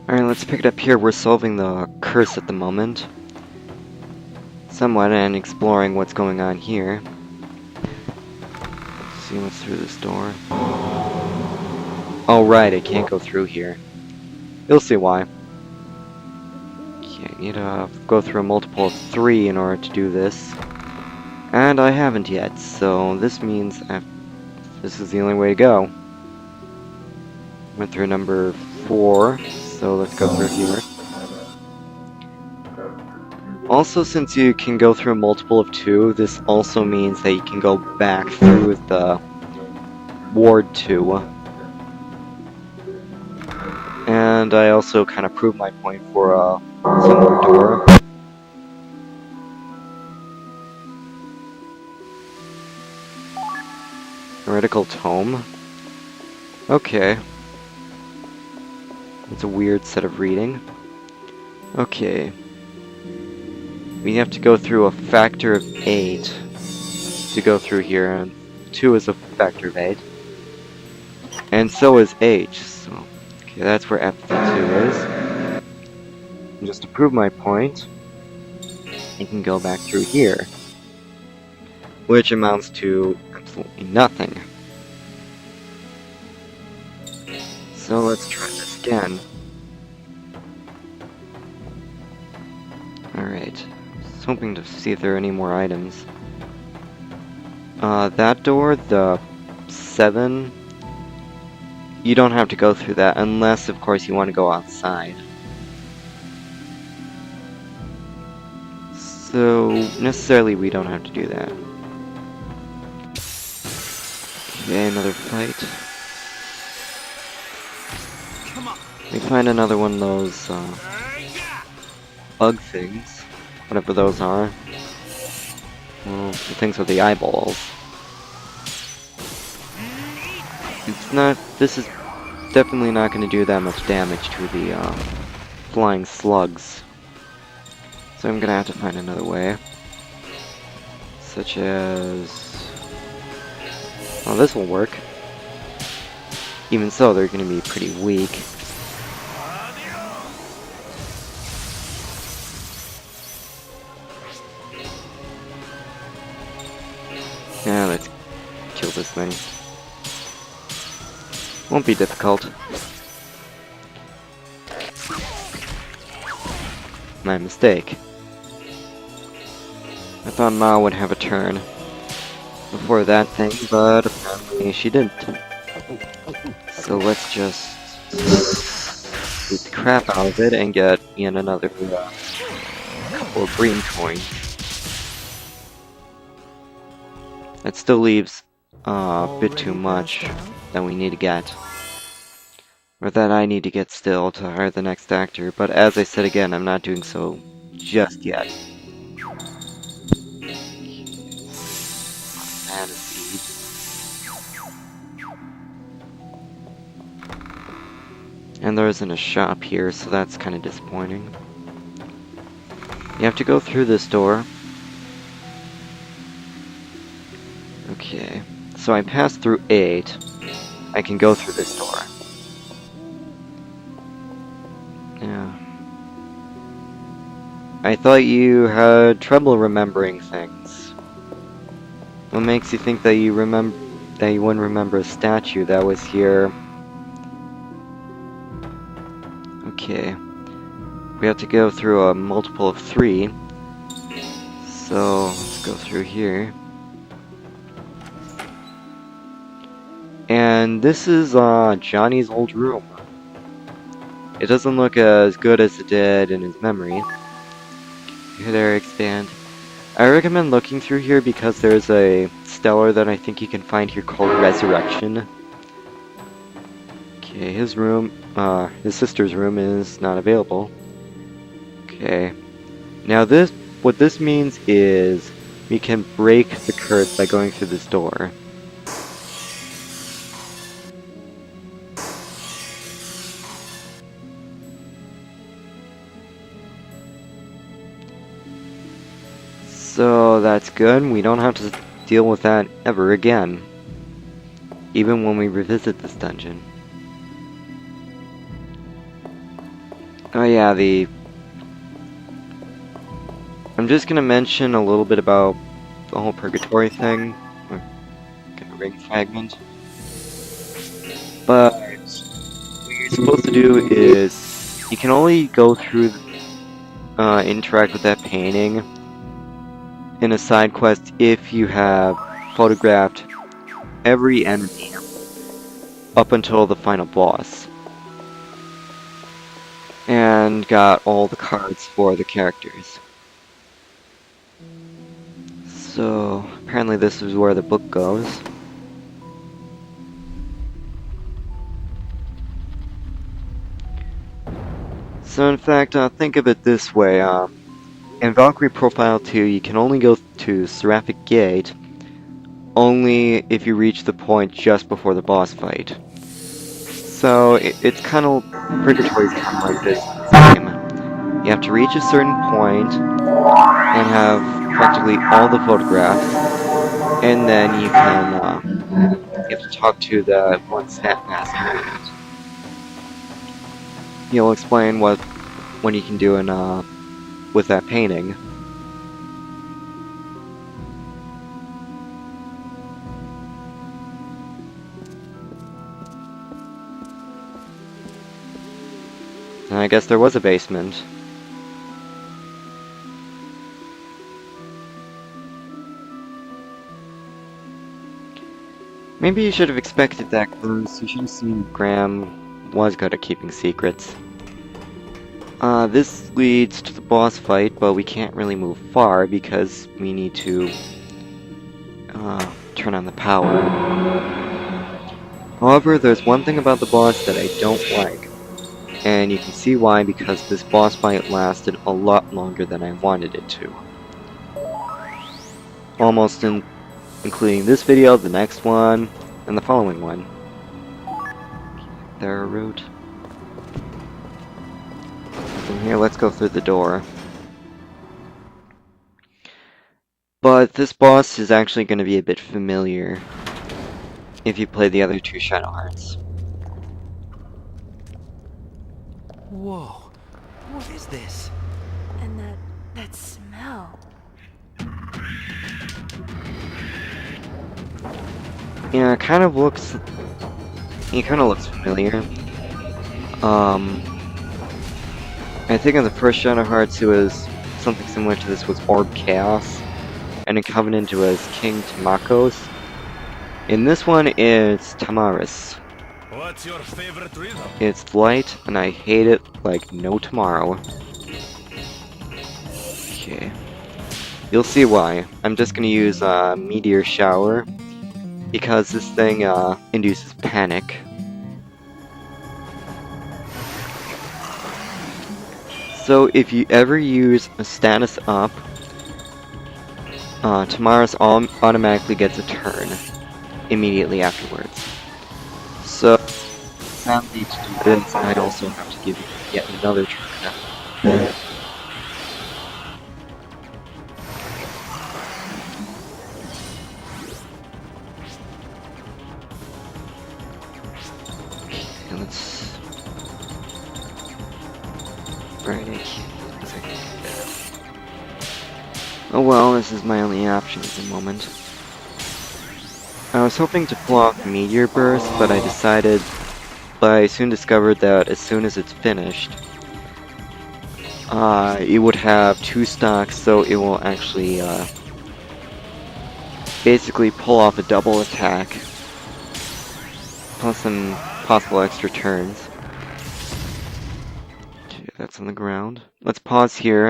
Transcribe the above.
Alright, let's pick it up here. We're solving the curse at the moment. Somewhat, and exploring what's going on here. Let's see what's through this door. Oh, right, I can't go through here. You'll see why. Okay, I need to go through a multiple of 3 in order to do this. And I haven't yet, so this means this is the only way to go. Went through number 4, so let's go through here. Also, since you can go through a multiple of 2, this also means that you can go back through the Ward 2. And I also kind of proved my point for a similar door. Heretical tome. Okay. It's a weird set of reading. Okay. We have to go through a factor of 8 to go through here, and 2 is a factor of 8. And so is H, so... Okay, that's where FtNW is. And just to prove my point, I can go back through here. Which amounts to absolutely nothing. So let's try this again. Alright. Just hoping to see if there are any more items. That door, the 7... You don't have to go through that, unless, of course, you want to go outside. So, necessarily, we don't have to do that. Okay, another fight. We find another one of those, bug things. Whatever those are. Well, the things with the eyeballs. This is definitely not going to do that much damage to the flying slugs. So I'm going to have to find another way. Such as... Oh, this will work. Even so, they're going to be pretty weak. Yeah, let's kill this thing. Won't be difficult. My mistake. I thought Ma would have a turn before that thing, but apparently she didn't. So let's just beat the crap out of it and get in another couple of green coins. That still leaves a bit too much that we need to get. Or that I need to get still to hire the next actor, but as I said again, I'm not doing so just yet. And a seed. And there isn't a shop here, so that's kind of disappointing. You have to go through this door. Okay, so I passed through 8. I can go through this door. Yeah. I thought you had trouble remembering things. What makes you think that you wouldn't remember a statue that was here? Okay. We have to go through a multiple of 3. So let's go through here. And this is Johnny's old room. It doesn't look as good as it did in his memory. Here, there, expand. I recommend looking through here because there's a stellar that I think you can find here called Resurrection. Okay, his room, his sister's room is not available. Okay. Now what this means is we can break the curse by going through this door. So that's good. We don't have to deal with that ever again. Even when we revisit this dungeon. Oh yeah, I'm just gonna mention a little bit about the whole purgatory thing. Get a ring fragment. But what you're supposed to do is you can only go through, interact with that painting in a side quest if you have photographed every enemy up until the final boss. And got all the cards for the characters. So, apparently this is where the book goes. So in fact, think of it this way, in Valkyrie Profile 2, you can only go to Seraphic Gate only if you reach the point just before the boss fight. So it's kind of, Purgatory is kind of like this game. You have to reach a certain point and have practically all the photographs, and then you can, you have to talk to the one stat master. He'll explain what you can do in, with that painting. And I guess there was a basement. Maybe you should have expected that, because you should have seen Graham was good at keeping secrets. This leads to the boss fight, but we can't really move far because we need to turn on the power. However, there's one thing about the boss that I don't like, and you can see why, because this boss fight lasted a lot longer than I wanted it to. Almost including this video, the next one, and the following one. There a route. From here, let's go through the door. But this boss is actually going to be a bit familiar if you play the other two Shadow Hearts. Whoa, what is this? And that smell. Yeah, it kind of looks familiar. I think in the first Shadow Hearts it was something similar to this, was Orb Chaos, and in Covenant it was King Tamakos. In this one it's Tamaris. What's your favorite rhythm? It's light, and I hate it like no tomorrow. Okay. You'll see why. I'm just gonna use Meteor Shower, because this thing induces panic. So if you ever use a status up, Tamaris automatically gets a turn immediately afterwards. So sadly, to do this, I also have to give you yet another turn. Okay, let's... Right, oh well, this is my only option at the moment. I was hoping to pull off Meteor Burst, but I soon discovered that as soon as it's finished, it would have 2 stocks, so it will actually, basically pull off a double attack, plus some possible extra turns. Okay, that's on the ground. Let's pause here.